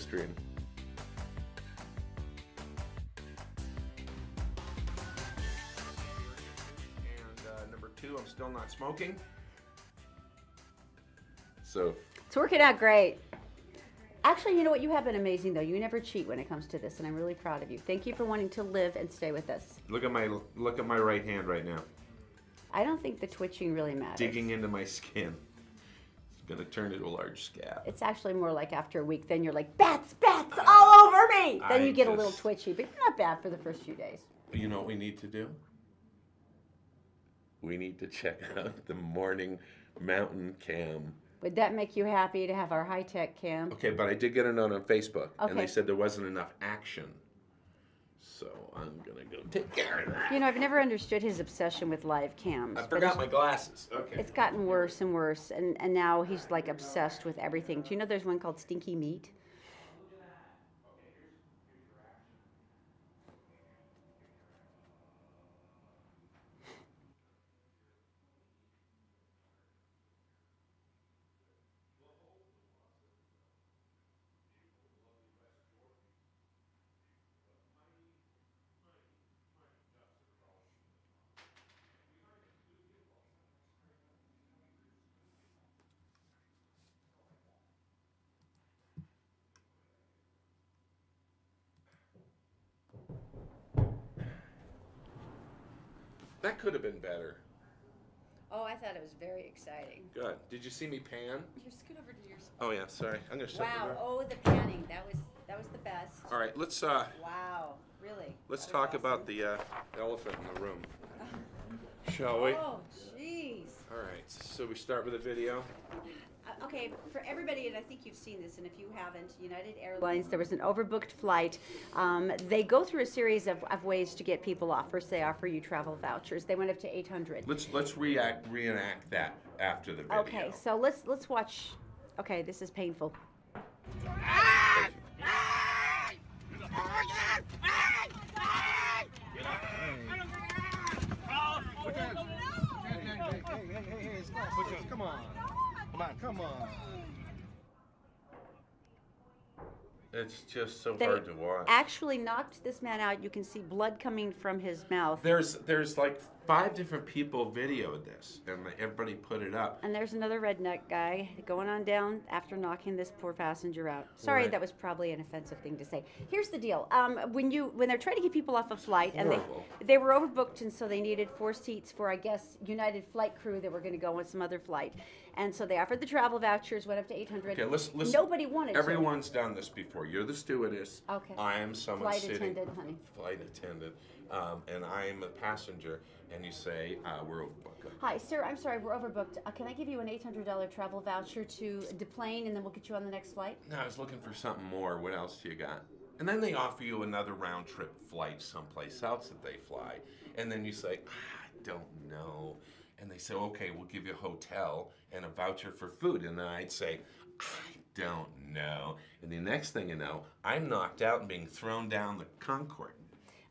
Stream. And number 2, I'm still not smoking. So It's working out great. Actually, you know what? You have been amazing, though. You never cheat when it comes to this, and I'm really proud of you. Thank you for wanting to live and stay with us. look at my right hand right now, I don't think the twitching really matters. digging into my skin. It's gonna turn into a large scab. It's actually more like after a week, then you're like, bats all over me! Then you get a little just- twitchy, but you're not bad for the first few days. You know what we need to do? We need to check out the morning mountain cam. Would that make you happy to have our high-tech cam? Okay, but I did get a note on Facebook, and Okay. they said there wasn't enough action. So I'm gonna go take care of that. You know, I've never understood his obsession with live cams. I but forgot it's- my glasses. Okay. It's gotten worse and worse, and now he's like obsessed with everything. Do you know there's one called Stinky Meat? That could have been better. Oh, I thought it was very exciting. Good. Did you see me pan? Here, scoot over to your spot. Oh yeah, sorry. I'm gonna shut the Wow, door. oh, the panning. That was the best. All right, let's Wow, really. let's That was talk awesome. about the elephant in the room, shall we? Oh, jeez. All right. So we start with a video. Okay, for everybody, and I think you've seen this, and if you haven't, United Airlines, there was an overbooked flight. They go through a series of ways to get people off. First, they offer you travel vouchers. They went up to 800. Let's reenact that after the video. Okay, so let's watch. Okay, this is painful. Come on. Come on. It's just so They hard to watch. actually knocked this man out. You can see blood coming from his mouth. There's like 5 different people videoed this, and everybody put it up. And there's another redneck guy going on down after knocking this poor passenger out. Sorry, Right. that was probably an offensive thing to say. Here's the deal: when they're trying to get people off a flight, and Horrible. they were overbooked, and so they needed 4 seats for, I guess, United flight crew that were going to go on some other flight, and so they offered the travel vouchers, went up to 800. Okay, let's Nobody wanted Everyone's done this before. You're the stewardess. Okay. I am someone Flight sitting. attendant, honey. Flight attendant. And I am a passenger, and you say, we're overbooked. to. Hi, sir. I'm sorry, we're overbooked. Can I give you an $800 travel voucher to deplane, and then we'll get you on the next flight? No, I was looking for something more. What else do you got? And then they offer you another round trip flight someplace else that they fly. And then you say, I don't know. And they say, okay, we'll give you a hotel and a voucher for food. And then I'd say, I don't know. And the next thing you know, I'm knocked out and being thrown down the Concorde.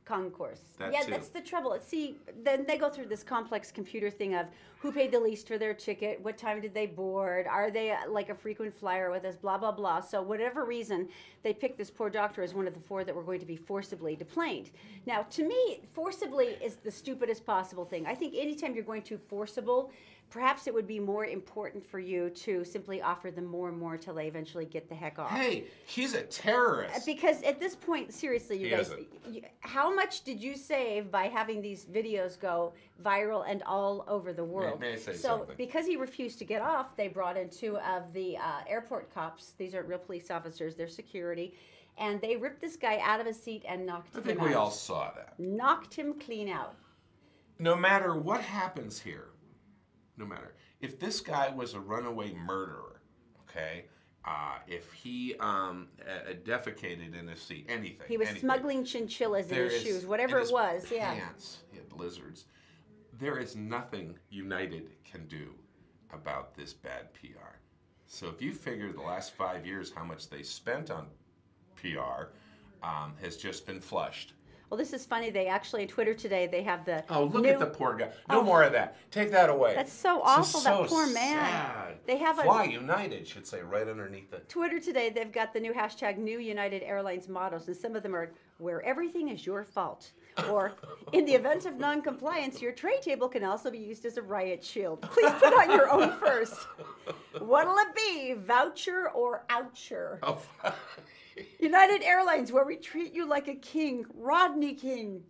Concourse. That Yeah, too. that's the trouble. See, then they go through this complex computer thing of who paid the least for their ticket, what time did they board, are they like a frequent flyer with us, blah, blah, blah. So whatever reason, they picked this poor doctor as one of the 4 that were going to be forcibly deplaned. Now, to me, forcibly is the stupidest possible thing. I think anytime you're going to forcible, perhaps it would be more important for you to simply offer them more and more until they eventually get the heck off. Hey, he's a terrorist. Because at this point, seriously, you He guys, isn't. how much did you save by having these videos go viral and all over the world? May I say so something? because he refused to get off, they brought in 2 of the airport cops. These aren't real police officers, they're security. And they ripped this guy out of his seat and knocked I him think out. we all saw that. Knocked him clean out. No matter what happens here, no matter if this guy was a runaway murderer, okay, if he defecated in his seat, anything. He was anything. smuggling chinchillas in There his is- shoes, whatever in it his was. Yeah. Pants, he had lizards. There is nothing United can do about this bad PR. So if you figure the last 5 years how much they spent on PR has just been flushed. Well, this is funny. They actually, on Twitter today, they have the Oh, look new, at the poor guy. No more of that. Take that away. That's so This awful, is that so poor man. sad. They have a Fly United should say right underneath it. Twitter today, they've got the new hashtag New United Airlines mottos, and some of them are where everything is your fault. Or, in the event of non-compliance, your tray table can also be used as a riot shield. Please put on your own first. What'll it be, voucher or oucher? Oh, United Airlines, where we treat you like a king, Rodney King.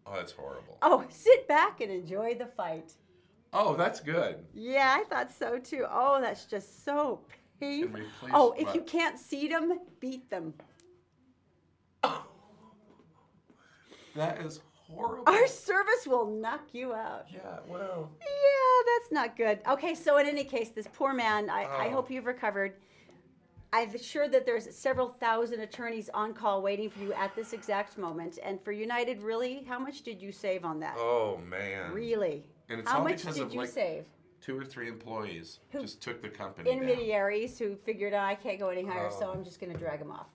oh, that's horrible. Oh, sit back and enjoy the fight. Oh, that's good. Yeah, I thought so too. Oh, that's just so painful. Can we please- Oh, if what? you can't seat them, beat them. That is horrible. Our service will knock you out. Yeah, well. Yeah, that's not good. Okay, so in any case, this poor man, I Oh. hope you've recovered. I'm sure that there's several thousand attorneys on call waiting for you at this exact moment. And for United, really, how much did you save on that? Oh, man. Really? And it's How all much because did of you like save? 2 or 3 employees Who- just took the company down. Intermediaries who figured, I can't go any higher, so Oh. I'm just going to drag them off.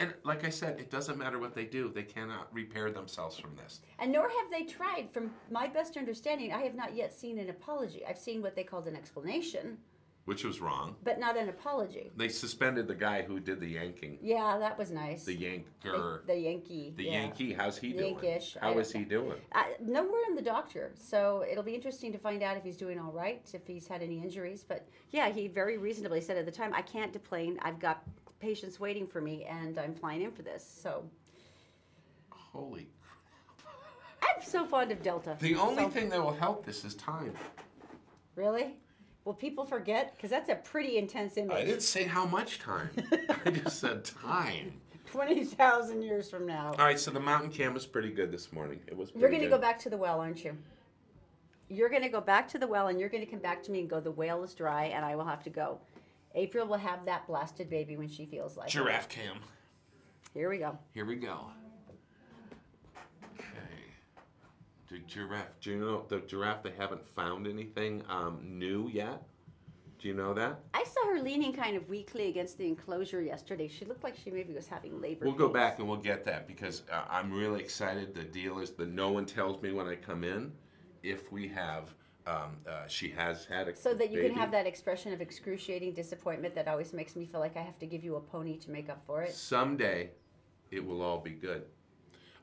And like I said, it doesn't matter what they do. They cannot repair themselves from this. And nor have they tried. From my best understanding, I have not yet seen an apology. I've seen what they called an explanation, Which was wrong. but not an apology. They suspended the guy who did the yanking. Yeah, that was nice. The yanker. The Yankee. The yeah. Yankee. How's he doing? Yankish. How is he doing? No word on the doctor, so it'll be interesting to find out if he's doing all right, if he's had any injuries. But yeah, he very reasonably said at the time, I can't deplane. I've got patients waiting for me, and I'm flying in for this. So Holy. I'm so fond of Delta. The only So- thing that will help this is time. Really? Will people forget? Because that's a pretty intense image. I didn't say how much time. I just said time. 20,000 years from now. All right, so the mountain cam was pretty good this morning. It was. You're pretty going to good. go back to the well, aren't you? You're going to go back to the well, and you're going to come back to me and go, the whale is dry, and I will have to go. April will have that blasted baby when she feels like it. Giraffe cam. Here we go. Here we go. Okay. The giraffe. Do you know the giraffe? They haven't found anything new yet. Do you know that? I saw her leaning kind of weakly against the enclosure yesterday. She looked like she maybe was having labor We'll go pains. back and we'll get that because I'm really excited. The deal is that no one tells me when I come in if we have. She has had a So that you baby. can have that expression of excruciating disappointment that always makes me feel like I have to give you a pony to make up for it. Someday, it will all be good.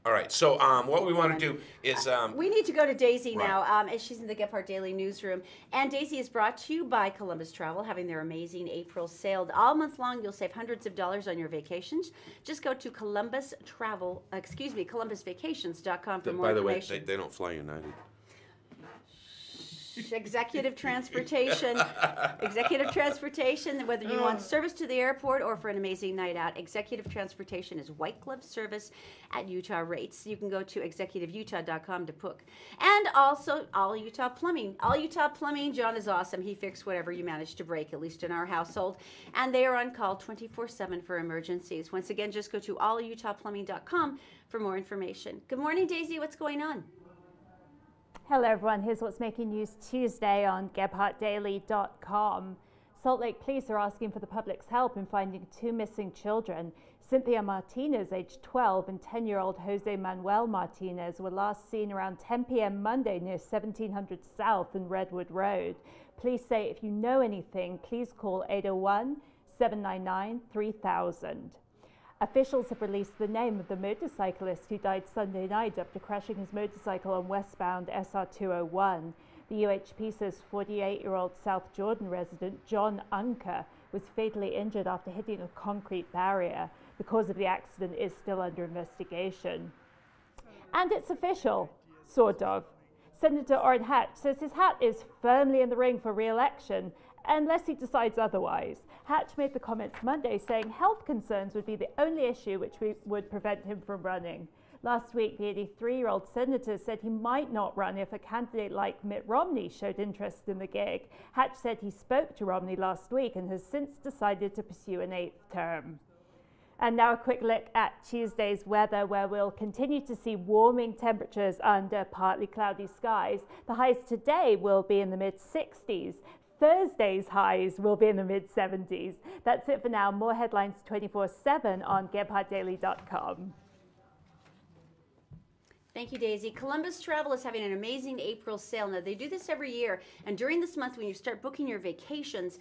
All right. So what we want to do is We need to go to Daisy Right. now, as she's in the Gephardt Daily newsroom. And Daisy is brought to you by Columbus Travel, having their amazing April sale. All month long, you'll save hundreds of dollars on your vacations. Just go to columbusvacations.com for more by the way, information. they don't fly United. Executive transportation. Executive transportation, whether you want service to the airport or for an amazing night out, executive transportation is white glove service at Utah rates. You can go to executiveutah.com to book. And also All Utah Plumbing. All Utah Plumbing, John is awesome. He fixed whatever you managed to break, at least in our household. And they are on call 24/7 for emergencies. Once again, just go to allutahplumbing.com for more information. Good morning, Daisy. What's going on? Hello everyone, here's what's making news Tuesday on GephardtDaily.com. Salt Lake Police are asking for the public's help in finding 2 missing children. Cynthia Martinez, aged 12, and 10-year-old Jose Manuel Martinez were last seen around 10 p.m. Monday near 1700 South and Redwood Road. Police say if you know anything, please call 801-799-3000. Officials have released the name of the motorcyclist who died Sunday night after crashing his motorcycle on westbound SR 201. The UHP says 48-year-old South Jordan resident John Unker was fatally injured after hitting a concrete barrier. The cause of the accident is still under investigation. And it's official, sort of. Senator Orrin Hatch says his hat is firmly in the ring for re-election unless he decides otherwise. Hatch made the comments Monday saying health concerns would be the only issue which would prevent him from running. Last week, the 83-year-old senator said he might not run if a candidate like Mitt Romney showed interest in the gig. Hatch said he spoke to Romney last week and has since decided to pursue an 8th term. And now a quick look at Tuesday's weather, where we'll continue to see warming temperatures under partly cloudy skies. The highs today will be in the mid-60s. Thursday's highs will be in the mid-70s. That's it for now. More headlines 24/7 on GephardtDaily.com. Thank you, Daisy. Columbus Travel is having an amazing April sale. Now, they do this every year, and during this month, when you start booking your vacations,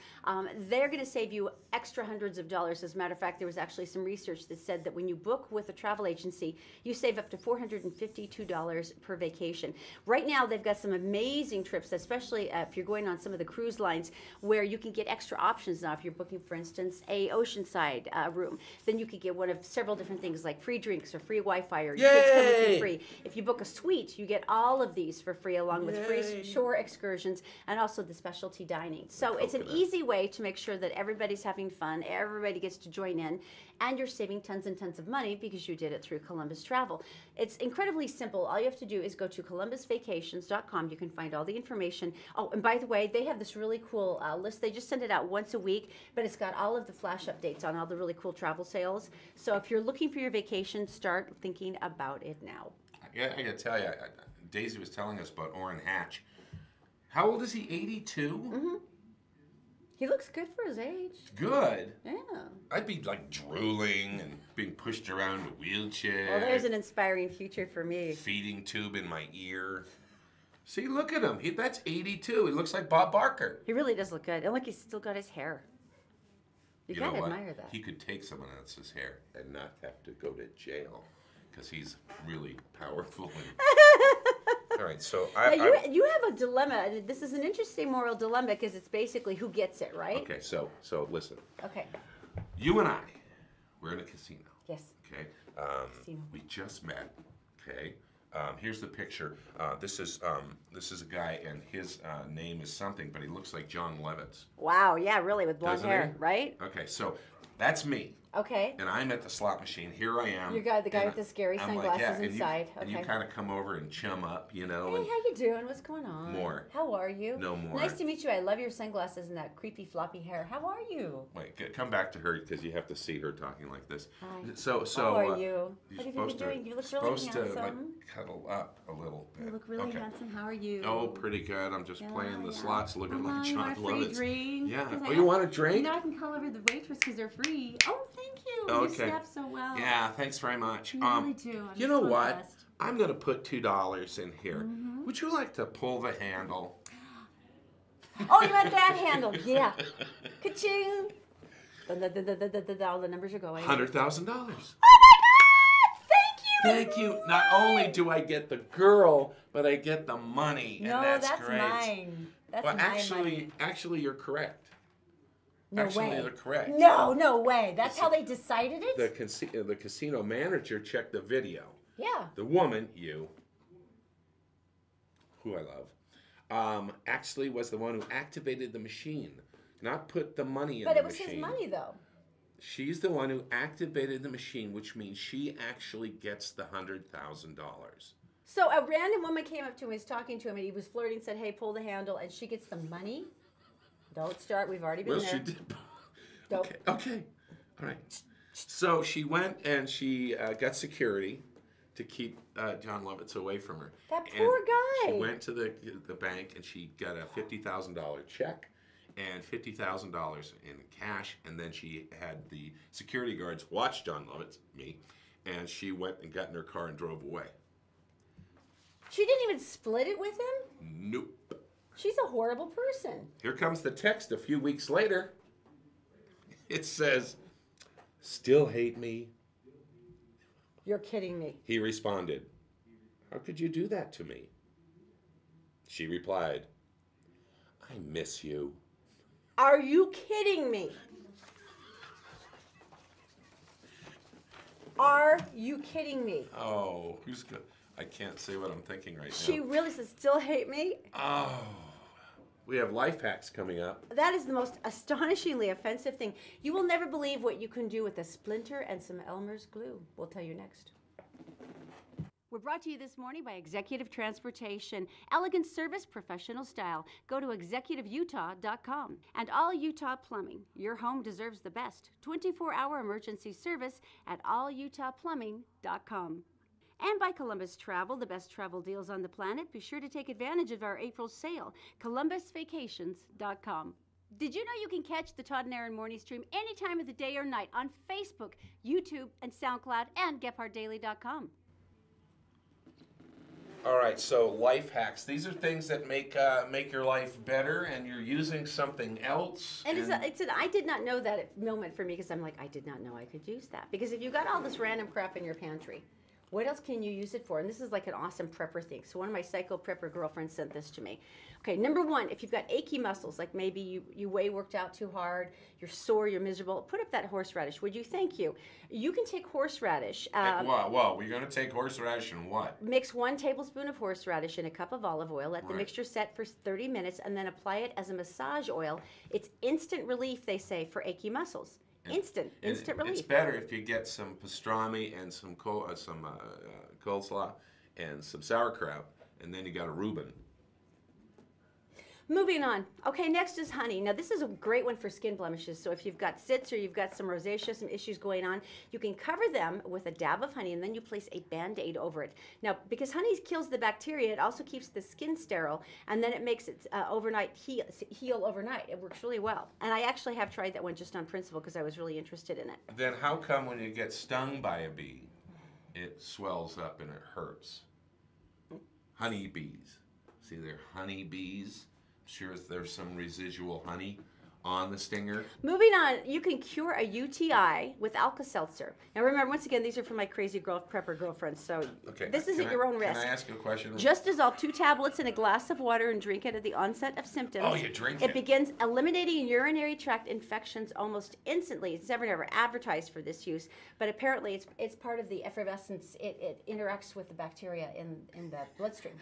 they're going to save you extra hundreds of dollars. As a matter of fact, there was actually some research that said that when you book with a travel agency, you save up to $452 per vacation. Right now, they've got some amazing trips, especially if you're going on some of the cruise lines, where you can get extra options now. If you're booking, for instance, a oceanside room, then you could get one of several different things like free drinks or free Wi-Fi, or your kids come with you free. If you book a suite, you get all of these for free, along with free shore excursions and also the specialty dining. So it's an easy way to make sure that everybody's having fun, everybody gets to join in, and you're saving tons and tons of money because you did it through Columbus Travel. It's incredibly simple. All you have to do is go to columbusvacations.com. You can find all the information. Oh, and by the way, they have this really cool list. They just send it out once a week, but it's got all of the flash updates on all the really cool travel sales. So if you're looking for your vacation, start thinking about it now. Yeah, I gotta tell you, Daisy was telling us about Orrin Hatch. How old is he? 82? Mm-hmm. He looks good for his age. Good. Yeah. I'd be like drooling and being pushed around in a wheelchair. Well, there's an inspiring future for me. Feeding tube in my ear. See, look at him. That's 82. He looks like Bob Barker. He really does look good. And look, he's still got his hair. You know gotta what? admire that. He could take someone else's hair and not have to go to jail because he's really powerful. All right, so you have a dilemma. And this is an interesting moral dilemma because it's basically who gets it, right? Okay, so listen. Okay. You and I, we're in a casino. Yes. Okay. Casino. We just met. Okay. Here's the picture. This is a guy, and his name is something, but he looks like John Lovitz. Wow. Yeah, really, with blonde Doesn't hair, he? right? Okay, so that's me. Okay. And I'm at the slot machine. Here I am. The guy and with the scary I'm like, sunglasses yeah, and inside. And you Okay. kind of come over and chum up, you know. Hey, and how you doing? What's going on? More. How are you? No more. Nice to meet you. I love your sunglasses and that creepy floppy hair. How are you? Wait, come back to her because you have to see her talking like this. Hi. So How are you? You're What have you been supposed doing? You look you're really supposed to like handsome. cuddle up a little bit. You look really Okay. handsome. How are you? Oh, pretty good. I'm just playing the slots, looking like you John want a free Lovitz. drink? Yeah. 'Cause Oh, you want a drink? You know I can call over the waitress because they're free. Oh, thank you. Okay. You snap so well. Yeah, thanks very much. You really do. I'm You know so what? impressed. I'm gonna put $2 in here. Would you like to pull the handle? Oh, you want that handle? Yeah. Ka-ching. All the numbers are going. $100,000. Thank you. Thank you. Not only do I get the girl, but I get the money, No, and that's great. mine. That's Well, my money. actually, you're correct. No Actually, way. you're correct. No way. That's how they decided it? The casino manager checked the video. Yeah. The woman, you, who I love, actually was the one who activated the machine, not put the money in But the it was machine. his money, though. She's the one who activated the machine, which means she actually gets the $100,000. So a random woman came up to him, was talking to him, and he was flirting, said, hey, pull the handle, and she gets the money? Don't start. We've already been Well, there. she did. Don't. Okay. All right. So she went and she got security to keep John Lovitz away from her. That And poor guy. She went to the bank and she got a $50,000 check and $50,000 in cash, and then she had the security guards watch John Lovitz, me, and she went and got in her car and drove away. She didn't even split it with him? Nope. She's a horrible person. Here comes the text a few weeks later. It says, "Still hate me?" You're kidding me. He responded, "How could you do that to me?" She replied, "I miss you." Are you kidding me? Are you kidding me? Oh, who's good? I can't say what I'm thinking right She now. really says, still hate me? Oh, we have life hacks coming up. That is the most astonishingly offensive thing. You will never believe what you can do with a splinter and some Elmer's glue. We'll tell you next. We're brought to you this morning by Executive Transportation. Elegant service, professional style. Go to executiveutah.com. And All Utah Plumbing. Your home deserves the best. 24-hour emergency service at allutahplumbing.com. And by Columbus Travel, the best travel deals on the planet. Be sure to take advantage of our April sale. columbusvacations.com. Did you know you can catch the Todd and Aaron Morning Stream any time of the day or night on Facebook, YouTube, and SoundCloud, and GephardtDaily.com? All right, so life hacks. These are things that make your life better, and you're using something else. And it's an I did not know that moment for me, because I'm like, I did not know I could use that. Because if you got all this random crap in your pantry, what else can you use it for? And this is like an awesome prepper thing. So one of my psycho prepper girlfriends sent this to me. Okay, number one, if you've got achy muscles, like maybe you worked out too hard, you're sore, you're miserable, put up that horseradish. Would you? Thank you. You can take horseradish. Whoa, we're going to take horseradish and what? Mix 1 tablespoon of horseradish in a cup of olive oil. Let the mixture set for 30 minutes, and then apply it as a massage oil. It's instant relief, they say, for achy muscles. Instant relief. It's better if you get some pastrami and some coleslaw and some sauerkraut, and then you got a Reuben. Moving on. Okay, next is honey. Now, this is a great one for skin blemishes. So if you've got zits or you've got some rosacea, some issues going on, you can cover them with a dab of honey, and then you place a Band-Aid over it. Now, because honey kills the bacteria, it also keeps the skin sterile, and then it makes it heal overnight. It works really well. And I actually have tried that one just on principle because I was really interested in it. Then how come when you get stung by a bee, it swells up and it hurts? Honeybees. See, they're honeybees. Sure, there's some residual honey on the stinger. Moving on, you can cure a UTI with Alka-Seltzer. Now remember, once again, these are for my crazy prepper girlfriends, so this is at your own risk. Can I ask you a question? Just dissolve 2 tablets in a glass of water and drink it at the onset of symptoms. Oh, you drink it. It begins eliminating urinary tract infections almost instantly. It's never advertised for this use, but apparently it's part of the effervescence. It interacts with the bacteria in the bloodstream.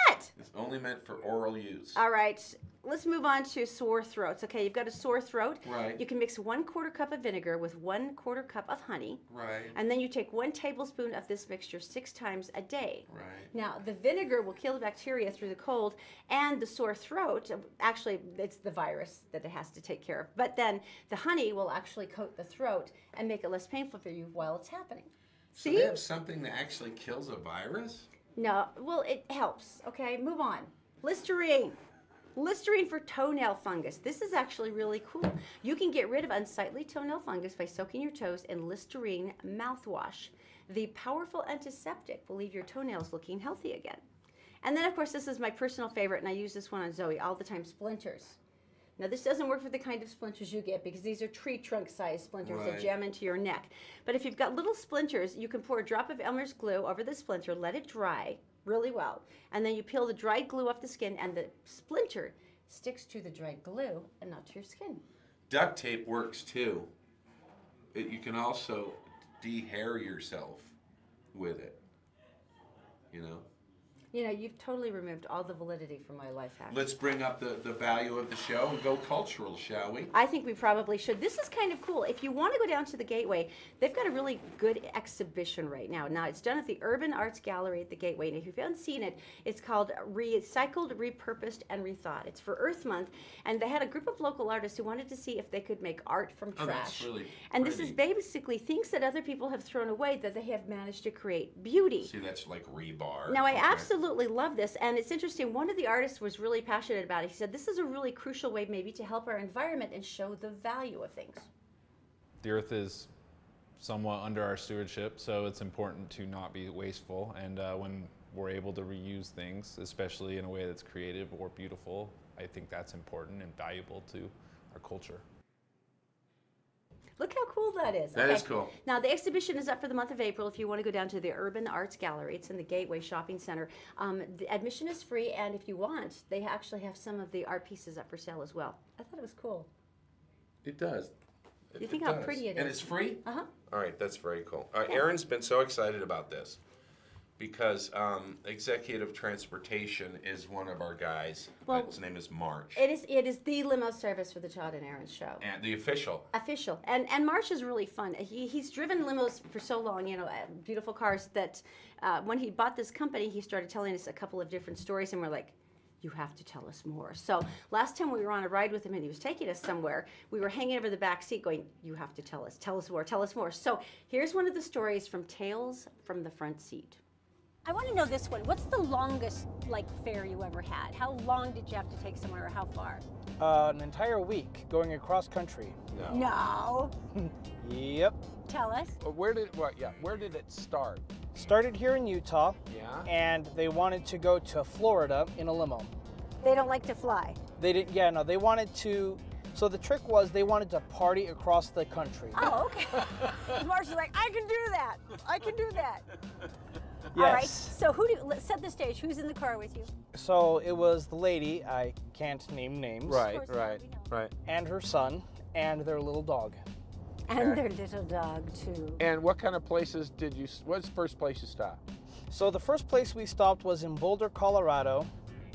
What? It's only meant for oral use. All right, let's move on to sore throats. Okay, you've got a sore throat. Right. You can mix 1/4 cup of vinegar with 1/4 cup of honey. Right. And then you take 1 tablespoon of this mixture 6 times a day. Right. Now, the vinegar will kill the bacteria through the cold, and the sore throat, actually, it's the virus that it has to take care of. But then the honey will actually coat the throat and make it less painful for you while it's happening. So See? they have something that actually kills a virus? No, well, it helps. Okay, move on. Listerine. Listerine for toenail fungus. This is actually really cool. You can get rid of unsightly toenail fungus by soaking your toes in Listerine mouthwash. The powerful antiseptic will leave your toenails looking healthy again. And then, of course, this is my personal favorite, and I use this one on Zoe all the time, splinters. Now, this doesn't work for the kind of splinters you get because these are tree trunk size splinters that jam into your neck. But if you've got little splinters, you can pour a drop of Elmer's glue over the splinter, let it dry really well, and then you peel the dried glue off the skin, and the splinter sticks to the dried glue and not to your skin. Duct tape works too. You can also de-hair yourself with it, you know? You know, you've totally removed all the validity from my life hack. Let's bring up the value of the show and go cultural, shall we? I think we probably should. This is kind of cool. If you want to go down to the Gateway, they've got a really good exhibition right now. Now, it's done at the Urban Arts Gallery at the Gateway. And if you haven't seen it, it's called Recycled, Repurposed, and Rethought. It's for Earth Month. And they had a group of local artists who wanted to see if they could make art from trash. That's really and this is basically things that other people have thrown away that they have managed to create beauty. See, that's like rebar. Now, I absolutely love this, and it's interesting. One of the artists was really passionate about it. He said this is a really crucial way maybe to help our environment and show the value of things. The earth is somewhat under our stewardship, so it's important to not be wasteful, and when we're able to reuse things, especially in a way that's creative or beautiful, I think that's important and valuable to our culture. Look how cool that is. That is cool. Now, the exhibition is up for the month of April if you want to go down to the Urban Arts Gallery. It's in the Gateway Shopping Center. The admission is free, and if you want, they actually have some of the art pieces up for sale as well. I thought it was cool. It does. You think how pretty it is. And it's free? Uh-huh. All right, that's very cool. Erin's been so excited about this because Executive Transportation is one of our guys. Well, his name is March. It is the limo service for the Todd and Erin show. And the official. Official. And Marsh is really fun. He's driven limos for so long, you know, beautiful cars, that when he bought this company, he started telling us a couple of different stories, and we're like, you have to tell us more. So last time we were on a ride with him and he was taking us somewhere, we were hanging over the back seat going, you have to tell us more, tell us more. So here's one of the stories from Tales from the Front Seat. I want to know this one. What's the longest, fare you ever had? How long did you have to take somewhere, or how far? An entire week going across country. No. Yep. Tell us. Where did it start? started here in Utah, Yeah. and they wanted to go to Florida in a limo. They don't like to fly. They didn't. Yeah, no, they wanted to. So the trick was they wanted to party across the country. Oh, okay. Marcia's like, I can do that. I can do that. Yes. All right. So let's set the stage. Who's in the car with you? So it was the lady, I can't name names, Right, course not, right, we know. right. and her son, and their little dog. And their little dog too. And what kind of places did you? What's the first place you stopped? So the first place we stopped was in Boulder, Colorado,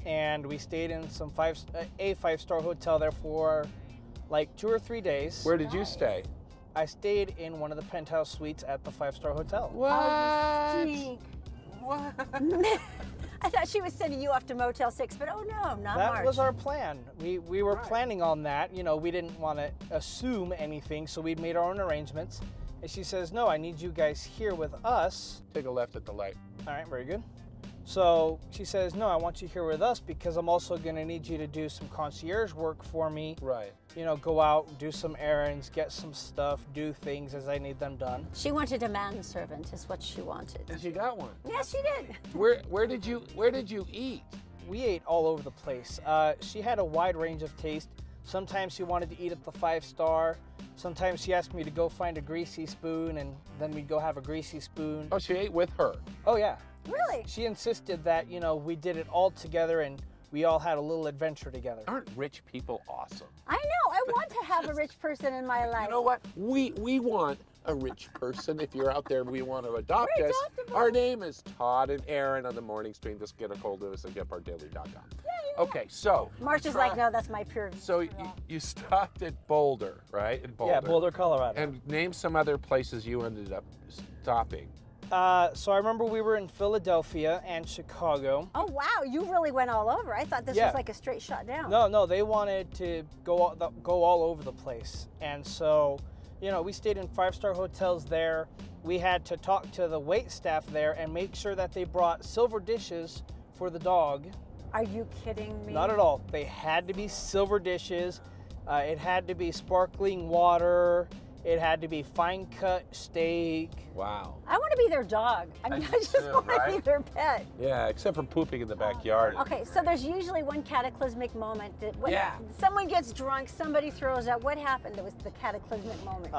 and we stayed in some a five-star hotel there for like 2 or 3 days. Where did you stay? I stayed in one of the penthouse suites at the five-star hotel. What? Stink. What? I thought she was sending you off to Motel 6, but oh no, not That March. was our plan. We were planning on that. You know, we didn't want to assume anything, so we'd made our own arrangements. And she says, no, I need you guys here with us. Take a left at the light. All right, very good. So she says, no, I want you here with us because I'm also going to need you to do some concierge work for me. Right. You know, go out, do some errands, get some stuff, do things as I need them done. She wanted a manservant, is what she wanted. And she got one. Yes, she did. Where did you eat? We ate all over the place. She had a wide range of taste. Sometimes she wanted to eat at the five-star. Sometimes she asked me to go find a greasy spoon, and then we'd go have a greasy spoon. Oh, she ate with her. Oh, yeah. Really? She insisted that, you know, we did it all together and we all had a little adventure together. Aren't rich people awesome? I know. I want to have a rich person in my life. You know what? We want a rich person. If you're out there and we want to adopt We're us, adoptable. our name is Todd and Aaron on the morning stream. Just get a hold of us at getpardaily.com. Okay, so. March is like, no, that's my pure. So you stopped at Boulder, right? In Boulder. Yeah, Boulder, Colorado. And name some other places you ended up stopping. So I remember we were in Philadelphia and Chicago. Oh wow, you really went all over. I thought this Yeah. was like a straight shot down. No, they wanted to go all over the place. And so, you know, we stayed in five-star hotels there. We had to talk to the wait staff there and make sure that they brought silver dishes for the dog. Are you kidding me? Not at all. They had to be silver dishes. It had to be sparkling water. It had to be fine-cut steak. Wow. I want to be their dog. I mean, I I do just too, want to be right? their pet. Yeah, except for pooping in the backyard. Okay, so there's usually one cataclysmic moment that when Yeah. someone gets drunk, somebody throws up. What happened? It was the cataclysmic moment.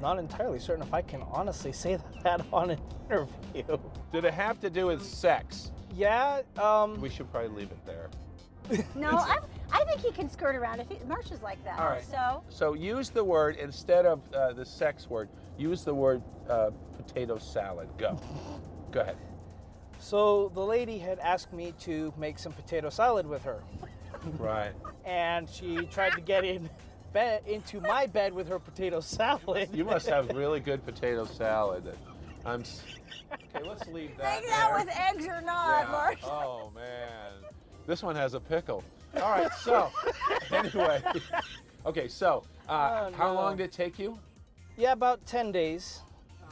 Not entirely certain if I can honestly say that on an interview. Did it have to do with sex? Yeah, We should probably leave it there. No, I think he can skirt around. If Marsh is like that. All right. So So use the word, instead of the sex word, use the word potato salad. Go. Go ahead. so the lady had asked me to make some potato salad with her. Right. And she tried to get into my bed with her potato salad. You must have really good potato salad. Okay, let's leave that take that there. with eggs or not, Yeah. Marsh. Oh, man. This one has a pickle. All right, so, anyway. Okay, so, how no. long did it take you? Yeah, about 10 days.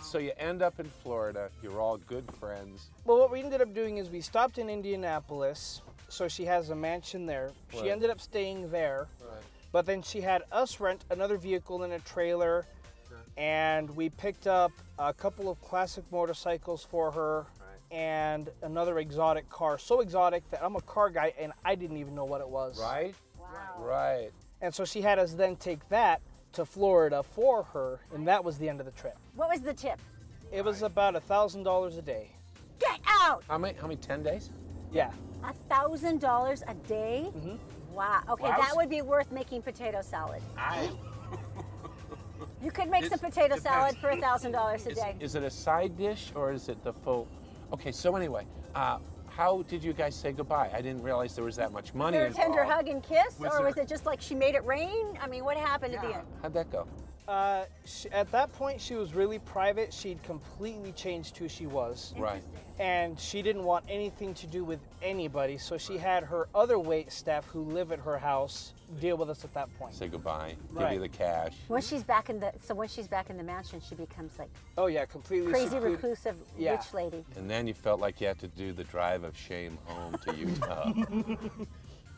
So you end up in Florida. You're all good friends. Well, what we ended up doing is we stopped in Indianapolis. So she has a mansion there. Right. She ended up staying there. Right. But then she had us rent another vehicle in a trailer. And we picked up a couple of classic motorcycles for her. And another exotic car. So exotic that I'm a car guy and I didn't even know what it was. Right? Wow. Right. And so she had us then take that to Florida for her, and that was the end of the trip. What was the tip? It was about $1,000 a day. Get out! How many 10 days? Yeah. $1,000 a day? Mhm. Wow. Okay, Wow. that would be worth making potato salad. I. You could make some potato depends. salad for $1,000 a day. Is it a side dish or is it the full? Okay, so anyway, how did you guys say goodbye? I didn't realize there was that much money Was there a tender involved. hug and kiss, Was or there- was it just like she made it rain? I mean, what happened at the end? How'd that go? At that point, she was really private. She'd completely changed who she was. Right. And she didn't want anything to do with anybody, so she had her other wait staff who live at her house deal with us at that point. Say goodbye. Give Right. you the cash. When she's back in the mansion, she becomes like Oh yeah, completely crazy secluded. reclusive Yeah. rich lady. And then you felt like you had to do the drive of shame home to Utah.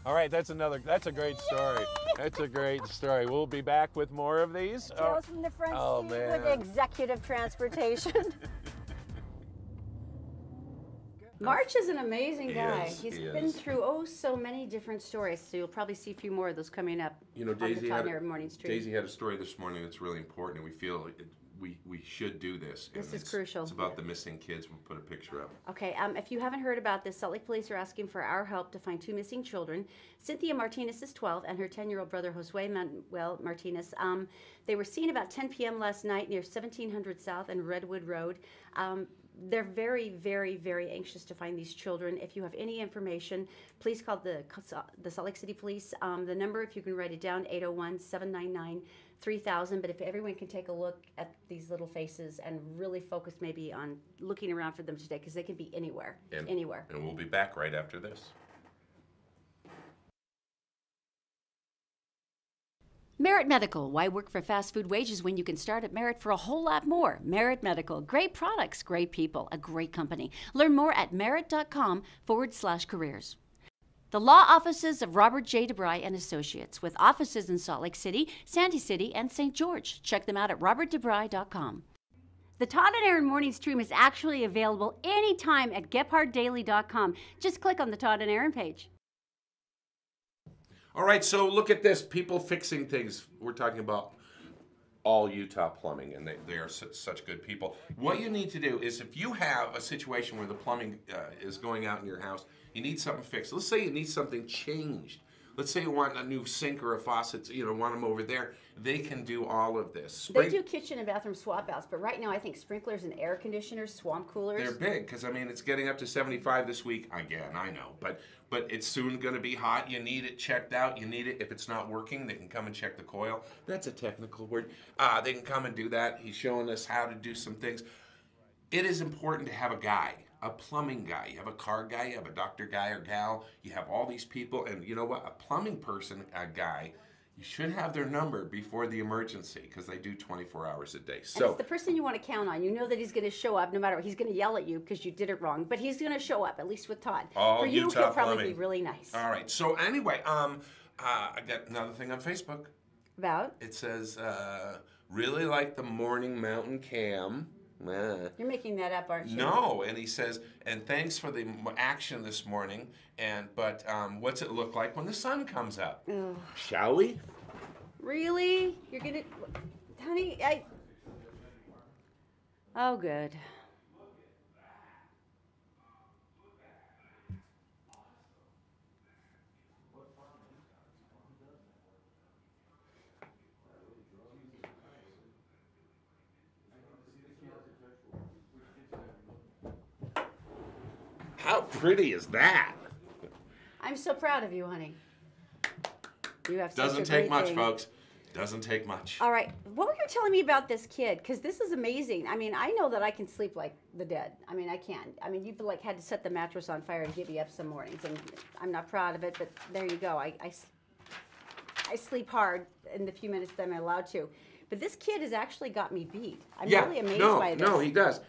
All right, that's a great story. That's a great story. We'll be back with more of these. Tales from the front Oh, seat man. with executive transportation. March is an amazing He guy. is, He's he been is. through so many different stories. So you'll probably see a few more of those coming up You know, on the Daisy Todd had, and Aaron Morning Stream. Daisy had a story this morning that's really important, and we feel we should do this. This and is crucial. It's about the missing kids. We'll put a picture up. Okay, if you haven't heard about this, Salt Lake Police are asking for our help to find 2 missing children. Cynthia Martinez is 12, and her 10-year-old brother, Josue Manuel Martinez. They were seen about 10 p.m. last night near 1700 South and Redwood Road. They're very, very, very anxious to find these children. If you have any information, please call the Salt Lake City Police. The number, if you can write it down, 801-799-3000. But if everyone can take a look at these little faces and really focus maybe on looking around for them today, because they can be anywhere, anywhere. And we'll be back right after this. Merit Medical. Why work for fast food wages when you can start at Merit for a whole lot more? Merit Medical. Great products, great people, a great company. Learn more at merit.com/careers. The law offices of Robert J. DeBry and Associates, with offices in Salt Lake City, Sandy City, and St. George. Check them out at robertdebry.com. The Todd and Aaron Morning Stream is actually available anytime at gephardtdaily.com. Just click on the Todd and Aaron page. All right, so look at this. People fixing things. We're talking about all Utah Plumbing, and they are such good people. What you need to do is, if you have a situation where the plumbing is going out in your house, you need something fixed. Let's say you need something changed. Let's say you want a new sink or a faucet, want them over there. They can do all of this. They do kitchen and bathroom swap outs, but right now I think sprinklers and air conditioners, swamp coolers. They're big, because it's getting up to 75 this week. Again, I know, but it's soon going to be hot. You need it checked out. You need it. If it's not working, they can come and check the coil. That's a technical word. They can come and do that. He's showing us how to do some things. It is important to have a guy, a plumbing guy. You have a car guy, you have a doctor guy or gal. You have all these people, and you know what? A plumbing person, a guy, you should have their number before the emergency, because they do 24 hours a day. So it's the person you want to count on. You know that he's going to show up no matter what. He's going to yell at you because you did it wrong, but he's going to show up, at least with Todd. All For you, Utah he'll probably Plumbing. be really nice. All right. So anyway, I got another thing on Facebook. About? It says, really like the morning mountain cam. You're making that up, aren't you? No, and he says, and thanks for the action this morning. But what's it look like when the sun comes up? Ugh. Shall we? Really? You're gonna, honey? Oh, good. How pretty is that? I'm so proud of you, honey. You have such Doesn't a take great much, thing. folks. Doesn't take much. All right, what were you telling me about this kid? Because this is amazing. I mean, I know that I can sleep like the dead. I mean, I can. I mean, you've had to set the mattress on fire to get me up some mornings, and I'm not proud of it, but there you go. I sleep hard in the few minutes that I'm allowed to. But this kid has actually got me beat. I'm really amazed by this. No, he does.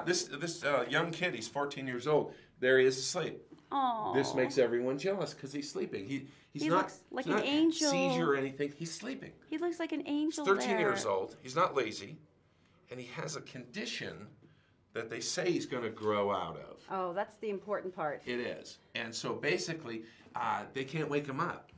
This young kid, he's 14 years old. There he is asleep. Aww. This makes everyone jealous because he's sleeping. He's He not looks like he's an not angel. seizure or anything. He's sleeping. He looks like an angel. He's 13 there. years old. He's not lazy, and he has a condition that they say he's going to grow out of. Oh, that's the important part. It is, and so basically, they can't wake him up.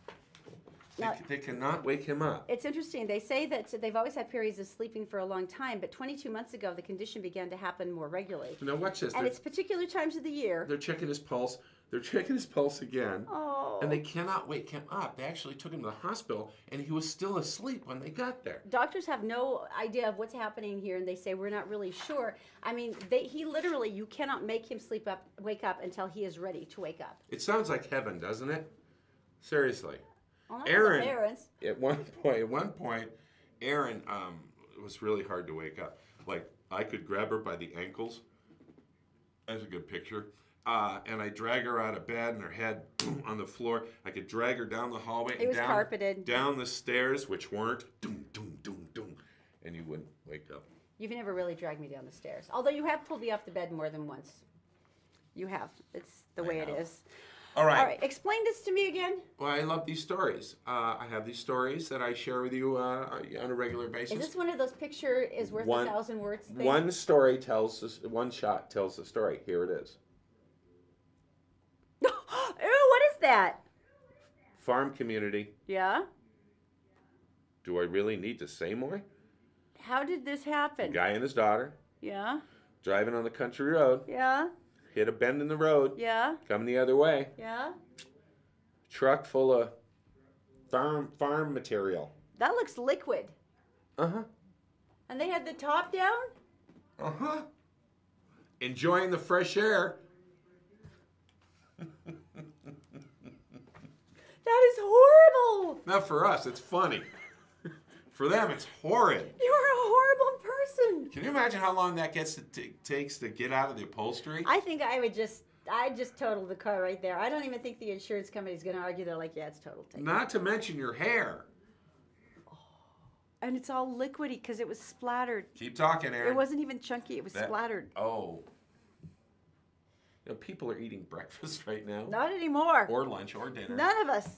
Now- They cannot wake him up. It's interesting. They say that they've always had periods of sleeping for a long time, but 22 months ago, the condition began to happen more regularly. Now watch this. And it's particular times of the year. They're checking his pulse. They're checking his pulse again. Oh. And they cannot wake him up. They actually took him to the hospital, and he was still asleep when they got there. Doctors have no idea of what's happening here, and they say we're not really sure. I mean, he literally, you cannot make him wake up until he is ready to wake up. It sounds like heaven, doesn't it? Seriously. Well, not for Aaron, the parents. at one point, Aaron it was really hard to wake up. Like, I could grab her by the ankles. That's a good picture. And I drag her out of bed and her head on the floor. I could drag her down the hallway. It was carpeted. Down the stairs, which weren't. Doom, doom, doom, doom. And you wouldn't wake up. You've never really dragged me down the stairs. Although you have pulled me off the bed more than once. You have. It's the way it have. is. All right. All right. Explain this to me again. Well, I love these stories. I have these stories that I share with you on a regular basis. Is this one of those picture is worth 1,000 words things? One story tells us, one shot tells the story. Here it is. that? Farm community. Yeah? Do I really need to say more? How did this happen? Guy and his daughter Yeah? driving on the country road, Yeah? hit a bend in the road, Yeah? coming the other way. Yeah? Truck full of farm material. That looks liquid. Uh-huh. And they had the top down? Uh-huh. Enjoying the fresh air. That is horrible. Not for us, it's funny. For them, it's horrid. You are a horrible person. Can you imagine how long that takes to get out of the upholstery? I think I'd just total the car right there. I don't even think the insurance company's going to argue. They're like, yeah, it's total. Take it. Not to mention your hair. And it's all liquidy because it was splattered. Keep talking, Aaron. It wasn't even chunky. It was splattered. Oh. You know, people are eating breakfast right now. Not anymore. Or lunch or dinner. None of us.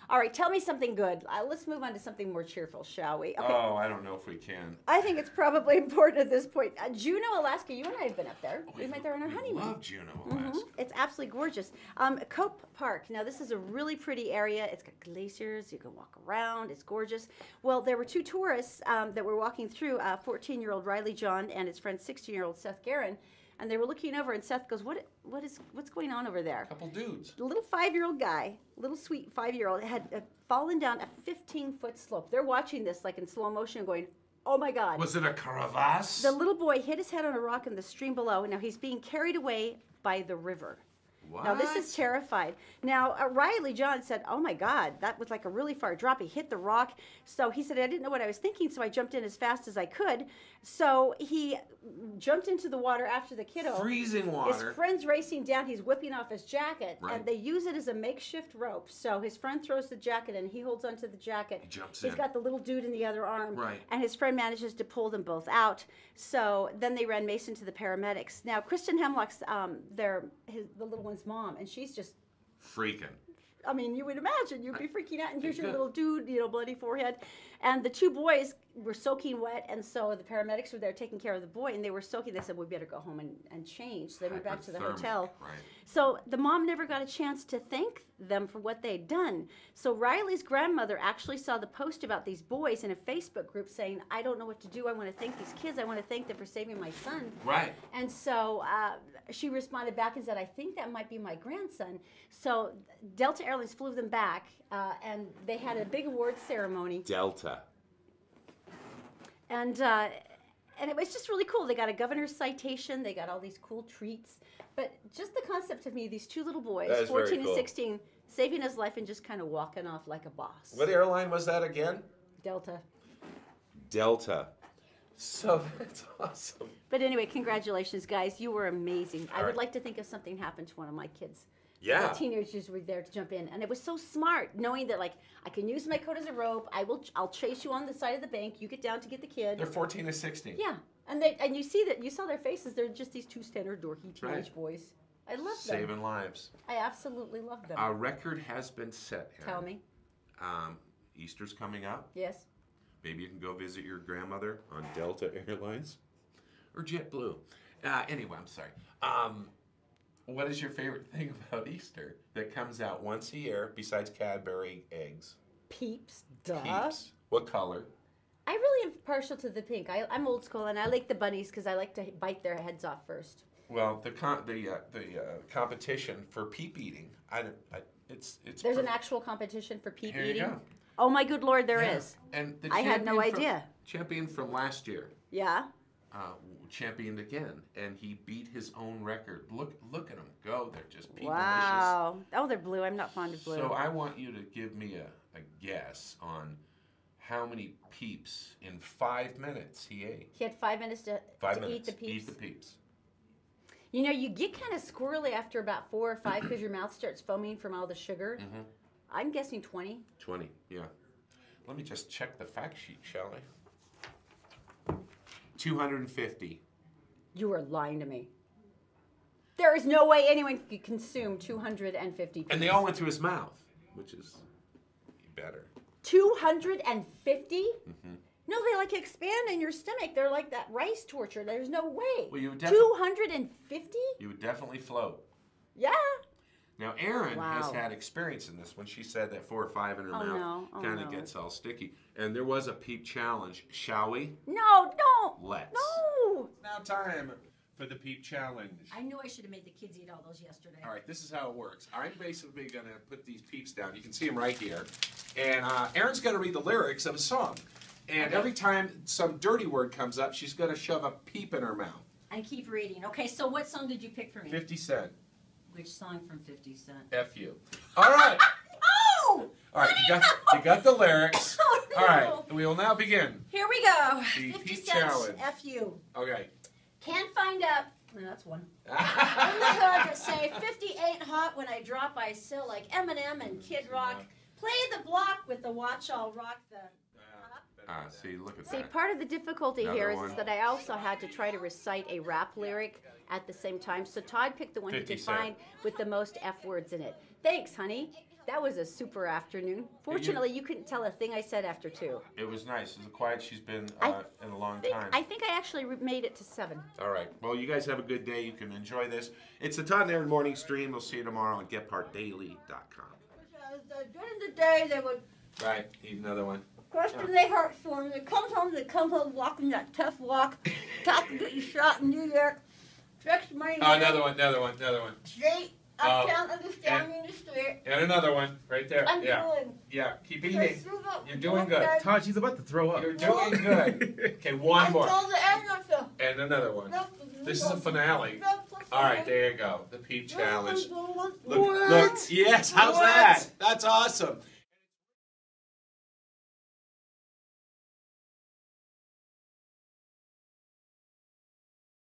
All right, tell me something good. Let's move on to something more cheerful, shall we? Okay. Oh, I don't know if we can. I think it's probably important at this point. Juneau, Alaska. You and I have been up there. We went there on our honeymoon. Love Juneau, Alaska. It's absolutely gorgeous. Cope Park. Now, this is a really pretty area. It's got glaciers. You can walk around. It's gorgeous. Well, there were two tourists that were walking through. 14-year-old Riley John and his friend 16-year-old Seth Guerin, and they were looking over. And Seth goes, "What's going on over there?" Couple dudes. The little 5-year-old guy, little sweet 5-year-old, had fallen down a 15-foot slope. They're watching this like in slow motion, going, "Oh my God!" Was it a crevasse? The little boy hit his head on a rock in the stream below. Now he's being carried away by the river. What? Now this is terrified. Now Riley John said, "Oh my God, that was like a really far drop. He hit the rock." So he said, "I didn't know what I was thinking, so I jumped in as fast as I could." So he jumped into the water after the kiddo. Freezing water. His friend's racing down. He's whipping off his jacket, Right. and they use it as a makeshift rope. So his friend throws the jacket in. He holds onto the jacket. He jumps He's in. got the little dude in the other arm. Right. And his friend manages to pull them both out. So then they ran Mason to the paramedics. Now Kristen Hemlock's the little one's mom, and she's just. Freaking. I mean, you would imagine you'd be freaking out, and here's your could. little dude, bloody forehead. And the two boys were soaking wet, and so the paramedics were there taking care of the boy, and they were soaking. They said, "We better go home and change." So they went back to the Hypothermic, hotel. right. So the mom never got a chance to thank them for what they'd done. So Riley's grandmother actually saw the post about these boys in a Facebook group saying, "I don't know what to do. I want to thank these kids. I want to thank them for saving my son." Right. And so she responded back and said, "I think that might be my grandson." So Delta Airlines flew them back, and they had a big awards ceremony. Delta. And it was just really cool. They got a governor's citation. They got all these cool treats. But just the concept of me, these two little boys, That is very 14 cool. and 16, saving his life and just kind of walking off like a boss. What airline was that again? Delta. Delta. So that's awesome. But anyway, congratulations, guys. You were amazing. I All would right. like to think if something happened to one of my kids. Yeah. The teenagers were there to jump in, and it was so smart, knowing that like I can use my coat as a rope. I'll chase you on the side of the bank. You get down to get the kid. They're 14 to 16. Yeah, and you saw their faces. They're just these two standard dorky teenage Right. boys. I love them. Saving lives. I absolutely love them. Our record has been set, Aaron. Tell me. Easter's coming up. Yes. Maybe you can go visit your grandmother on Delta Airlines or JetBlue. Anyway, I'm sorry. What is your favorite thing about Easter that comes out once a year besides Cadbury eggs? Peeps. Duh. Peeps. What color? I really am partial to the pink. I'm old school, and I like the bunnies because I like to bite their heads off first. Well, the competition for peep eating. It's. There's an actual competition for peep Here you eating. go. Oh my good Lord, there is. And the I had no champion idea. Champion from last year. Yeah. Championed again, and he beat his own record. Look at him go! They're just peep Wow. Oh, they're blue. I'm not fond of blue. So I want you to give me a guess on how many peeps in 5 minutes he ate. He had 5 minutes to 5 eat minutes. the peeps. Eat the peeps. You know, you get kind of squirrely after about 4 or 5 because your mouth starts foaming from all the sugar. Mm-hmm. I'm guessing 20. 20. Yeah. Let me just check the fact sheet, shall I? 250. You are lying to me. There is no way anyone could consume 250 peeps. And they all went to his mouth, which is better. 250? Mm-hmm. No, they like expand in your stomach. They're like that rice torture. There's no way. Well, you would 250? You would definitely float. Yeah. Now, Erin has Wow. had experience in this when she said that 4 or 5 in her Oh, mouth no. Oh, kind of no. gets all sticky. And there was a peep challenge. Shall we? No, don't. Let's. No. It's now time for the peep challenge. I knew I should have made the kids eat all those yesterday. All right, this is how it works. I'm basically going to put these peeps down. You can see them right here. And Erin's going to read the lyrics of a song. And every time some dirty word comes up, she's going to shove a peep in her mouth. And keep reading. Okay, so what song did you pick for me? 50 Cent. Which song from 50 Cent? F you. All right. Oh! All right, you got the lyrics. Oh, no. All right, we will now begin. Here we go. The 50 Peep Cent, Challenge. F you. Okay. Can't find up. No, that's one. In the hood that say 50 ain't hot when I drop I still like Eminem and Kid Rock. Play the block with the watch I'll rock the... See, look at See, that. part of the difficulty Another here is one. that I also had to try to recite a rap lyric at the same time. So Todd picked the one he 50 could Cent. find with the most F words in it. Thanks, honey. That was a super afternoon. Fortunately, you couldn't tell a thing I said after 2. It was nice. It was quiet. She's been I in a long think, time. I think I actually made it to 7. All right. Well, you guys have a good day. You can enjoy this. It's the Todd and Aaron Morning Stream. We'll see you tomorrow on GetPartDaily.com. During the day, they would Right. Need another one. question their hearts for me. They come home walking that tough walk. Talk to get you shot in New York. Fix money. Oh, another one. Straight, uptown, understanding the street. And another one right there. I'm doing. Yeah. Keep I eating. threw up You're doing one good. day. Todd, she's about to throw up. You're doing good. Okay, one I more. told the ambulance. And another one. This is a finale. All right, there you go. The Peep Challenge. Look, yes, how's What? that? That's awesome.